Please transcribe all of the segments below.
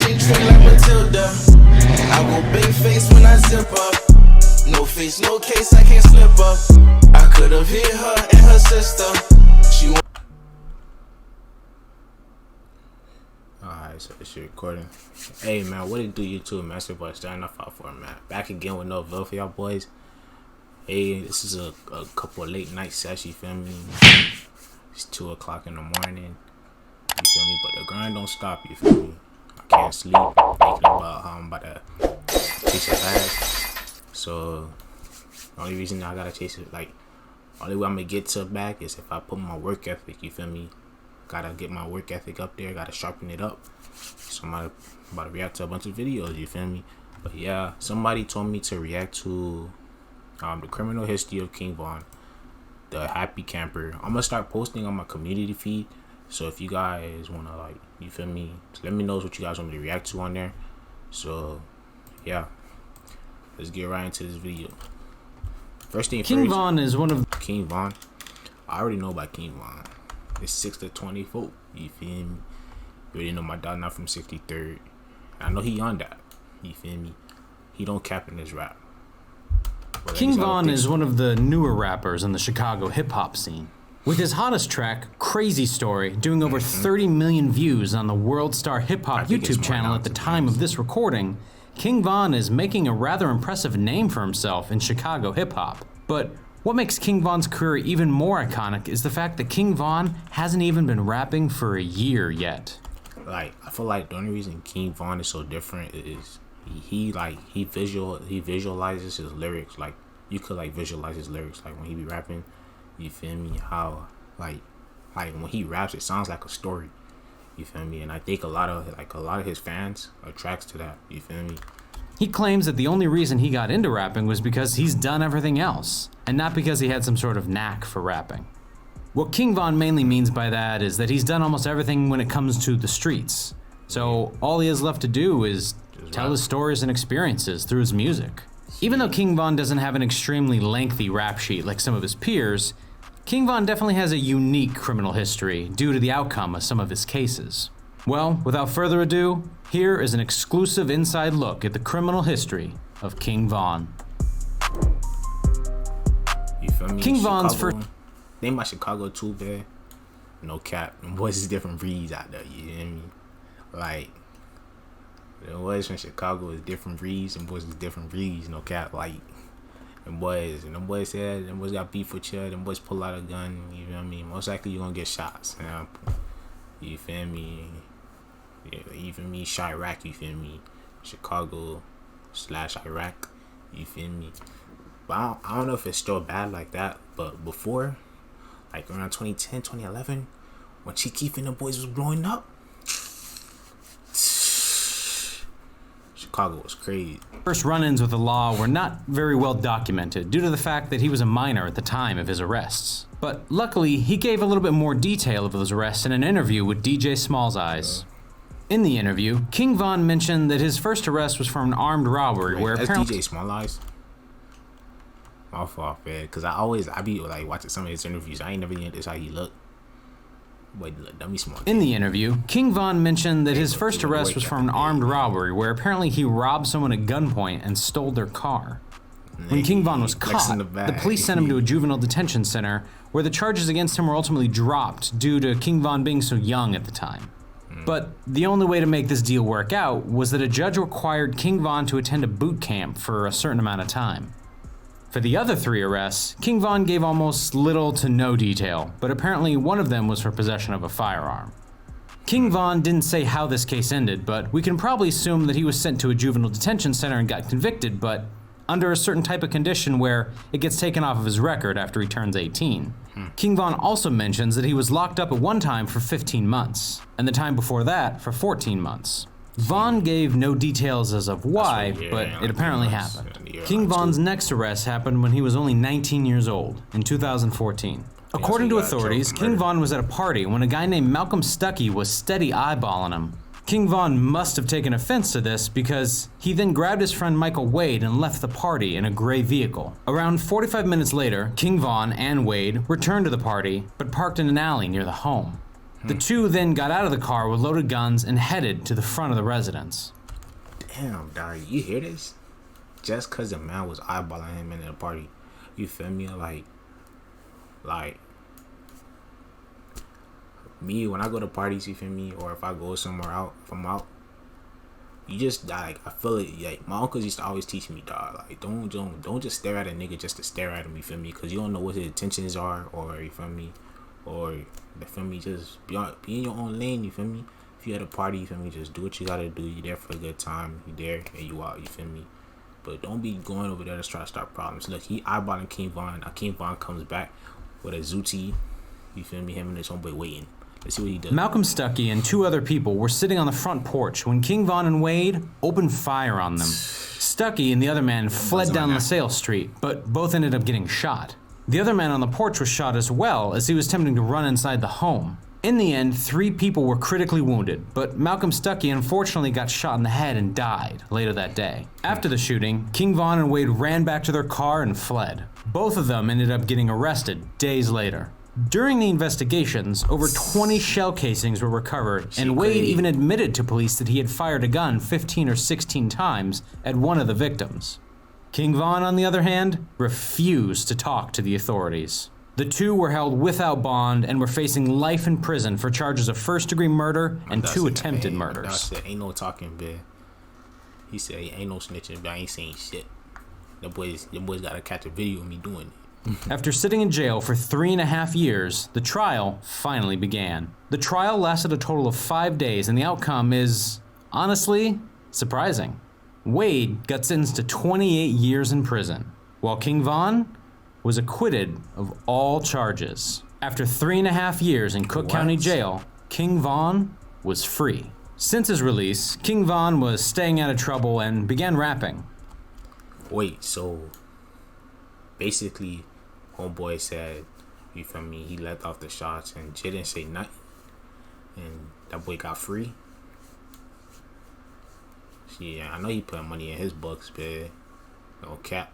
big drink like Matilda. I go big face when I zip up. No face, no case, I can't slip up. I could've hit her and her sister. She Alright, so this shit recording. Hey man, what it do YouTube, man? It's your boy Starting Off Out for man. Back again with no video for y'all boys. Hey, this is a couple of late night sessions, you feel me? It's 2 o'clock in the morning. You feel me? But the grind don't stop, you feel me? I can't sleep thinking about how I'm about to chase a bag. So the only reason I gotta chase it, like, only way I'm gonna get to a bag is if I put my work ethic, you feel me? Gotta get my work ethic up there, gotta sharpen it up. So I'm about to react to a bunch of videos, you feel me? But yeah, somebody told me to react to the criminal history of King Von, the happy camper. I'm gonna start posting on my community feed. So if you guys wanna, like, you feel me, just let me know what you guys want me to react to on there. So yeah, let's get right into this video. First thing King first, Von is one of King Von. I already know about King Von. It's 6 to 24. You feel me? You already know my dog not from 63rd. I know he on that. You feel me? He don't cap in his rap. But King Von is one of the newer rappers in the Chicago hip-hop scene. With his hottest track, Crazy Story, doing over 30 million views on the World Star Hip Hop YouTube channel at the time of this recording, King Von is making a rather impressive name for himself in Chicago hip-hop. But what makes King Von's career even more iconic is the fact that King Von hasn't even been rapping for a year yet. Like, I feel like the only reason King Von is so different is he visualizes his lyrics. Like, you could like visualize his lyrics, like when he be rapping, you feel me, how like when he raps it sounds like a story, you feel me? And I think a lot of his fans attracts to that, you feel me? He claims that the only reason he got into rapping was because he's done everything else, and not because he had some sort of knack for rapping. What King Von mainly means by that is that he's done almost everything when it comes to the streets. So all he has left to do is tell his stories and experiences through his music. Even though King Von doesn't have an extremely lengthy rap sheet like some of his peers, King Von definitely has a unique criminal history due to the outcome of some of his cases. Well, without further ado, here is an exclusive inside look at the criminal history of King Von. You feel me? King Von's first... Name my Chicago too, man. No cap. Them boys is different breeds out there, you hear me? Like, the boys from Chicago is different breeds, and boys is different breeds, no cap. Like, them boys said, them boys got beef with you, them boys pull out a gun, you feel me? Most likely you gonna get shots, you feel me? Yeah, you feel me? Chirac, you feel me? Chicago / Iraq, you feel me? But I don't know if it's still bad like that, but before, like around 2010, 2011, when Chief Keef and the boys was blowing up, Chicago was crazy. First run-ins with the law were not very well documented due to the fact that he was a minor at the time of his arrests. But luckily, he gave a little bit more detail of those arrests in an interview with DJ Small's Eyes. In the interview, King Von mentioned that his first arrest was for an armed robbery where apparently... DJ Small Eyes? My fault, man, because I be like watching some of his interviews. I ain't never noticed how he look. Wait, let me small. In the interview, King Von mentioned that his first arrest was for an armed robbery where apparently he robbed someone at gunpoint and stole their car. When King Von was caught, the police sent him to a juvenile detention center where the charges against him were ultimately dropped due to King Von being so young at the time. But the only way to make this deal work out was that a judge required King Von to attend a boot camp for a certain amount of time. For the other 3 arrests, King Von gave almost little to no detail, but apparently one of them was for possession of a firearm. King Von didn't say how this case ended, but we can probably assume that he was sent to a juvenile detention center and got convicted, but under a certain type of condition where it gets taken off of his record after he turns 18. King Von also mentions that he was locked up at one time for 15 months, and the time before that for 14 months. Von gave no details as of why, but it apparently happened. King Von's next arrest happened when he was only 19 years old, in 2014. According to authorities, King Von was at a party when a guy named Malcolm Stuckey was steady eyeballing him. King Von must have taken offense to this because he then grabbed his friend Michael Wade and left the party in a gray vehicle. Around 45 minutes later, King Von and Wade returned to the party, but parked in an alley near the home. The two then got out of the car with loaded guns and headed to the front of the residence. Damn, dog, you hear this? Just cause the man was eyeballing him in the party, you feel me? Like me, when I go to parties, you feel me, or if I go somewhere out, if I'm out, you just like, I feel it. Like my uncles used to always teach me, dog. Like don't just stare at a nigga just to stare at him. You feel me? Cause you don't know what his intentions are, or you feel me, or you feel me. Just be in your own lane. You feel me? If you at a party, you feel me, just do what you gotta do. You there for a good time. You there and you out. You feel me? But don't be going over there to try to start problems. Look, he eyeballing King Von. King Von comes back with a Zooty. You feel me? Him and his homeboy waiting. Let's see what he does. Malcolm Stuckey and two other people were sitting on the front porch when King Von and Wade opened fire on them. Stuckey and the other man fled down LaSalle Street, but both ended up getting shot. The other man on the porch was shot as well as he was attempting to run inside the home. In the end, 3 people were critically wounded, but Malcolm Stuckey unfortunately got shot in the head and died later that day. After the shooting, King Von and Wade ran back to their car and fled. Both of them ended up getting arrested days later. During the investigations, over 20 shell casings were recovered, and Wade even admitted to police that he had fired a gun 15 or 16 times at one of the victims. King Von, on the other hand, refused to talk to the authorities. The two were held without bond and were facing life in prison for charges of first-degree murder and 2 attempted murders. Said, ain't no talking, bitch. He said, ain't no snitching, but I ain't saying shit. The boys gotta catch a video of me doing it. After sitting in jail for 3.5 years, the trial finally began. The trial lasted a total of 5 days, and the outcome is, honestly, surprising. Wade got sentenced to 28 years in prison, while King Von was acquitted of all charges. After 3.5 years in Cook County Jail, King Von was free. Since his release, King Von was staying out of trouble and began rapping. Wait, so basically, homeboy said, you feel me, he let off the shots and Jay didn't say nothing, and that boy got free. Yeah, I know he put money in his books, but no cap.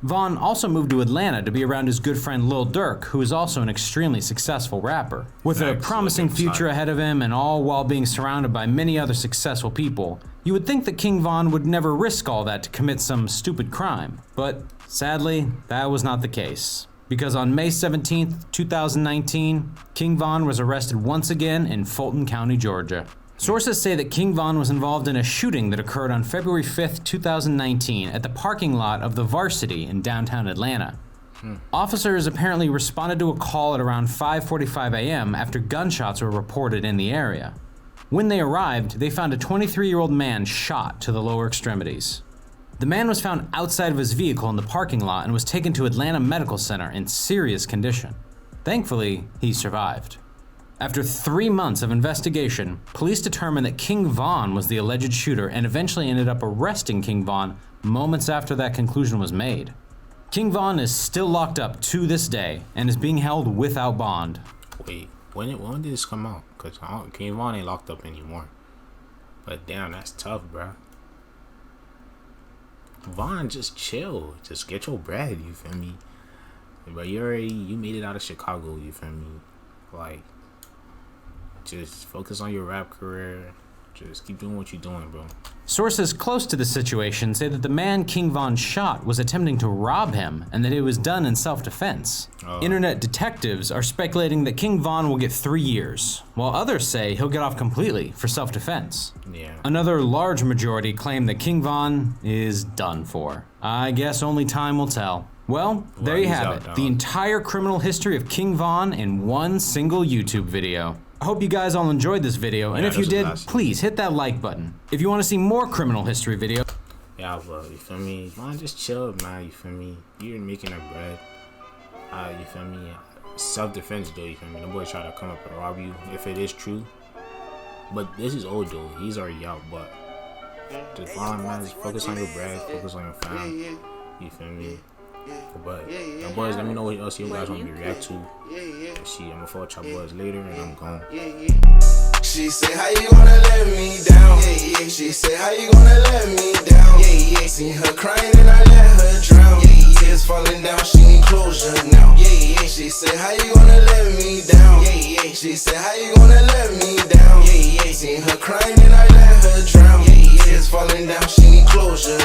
Von also moved to Atlanta to be around his good friend Lil Durk, who is also an extremely successful rapper. With a promising future ahead of him and all while being surrounded by many other successful people, you would think that King Von would never risk all that to commit some stupid crime. But sadly, that was not the case. Because on May 17th, 2019, King Von was arrested once again in Fulton County, Georgia. Sources say that King Von was involved in a shooting that occurred on February 5th, 2019 at the parking lot of the Varsity in downtown Atlanta. Officers apparently responded to a call at around 5:45 a.m. after gunshots were reported in the area. When they arrived, they found a 23-year-old man shot to the lower extremities. The man was found outside of his vehicle in the parking lot and was taken to Atlanta Medical Center in serious condition. Thankfully, he survived. After 3 months of investigation, police determined that King Von was the alleged shooter and eventually ended up arresting King Von moments after that conclusion was made. King Von is still locked up to this day and is being held without bond. Wait, when did this come out? Because King Von ain't locked up anymore. But damn, that's tough, bro. Von, just chill. Just get your bread, you feel me? But you made it out of Chicago, you feel me? Like, just focus on your rap career. Just keep doing what you're doing, bro. Sources close to the situation say that the man King Von shot was attempting to rob him and that it was done in self-defense. Internet detectives are speculating that King Von will get 3 years, while others say he'll get off completely for self-defense. Yeah. Another large majority claim that King Von is done for. I guess only time will tell. Well, there you have it. The entire criminal history of King Von in one single YouTube video. I hope you guys all enjoyed this video, and if you did, please hit that like button. If you want to see more criminal history videos. Yeah, bro, you feel me? Man, just chill, man, you feel me? You're making that bread. You feel me? Self-defense, though, you feel me? Nobody try to come up and rob you, if it is true. But this is old, though. He's already out, but just man, just focus on your bread, focus on your fam. You feel me? But y'all boys, let me know what else you guys want me to react to. I'm gonna follow y'all boys later, and I'm gone. She say, how you gonna let me down? She say, how you gonna let me down? Seen her crying and I let her drown. Tears falling down, she need closure now. Yeah, yeah, she said, how you gonna let me down? Yeah, yeah, she said, how you gonna let me down? Yeah, yeah, seen her crying and I let her drown. Yeah, yeah, tears falling down, she need closure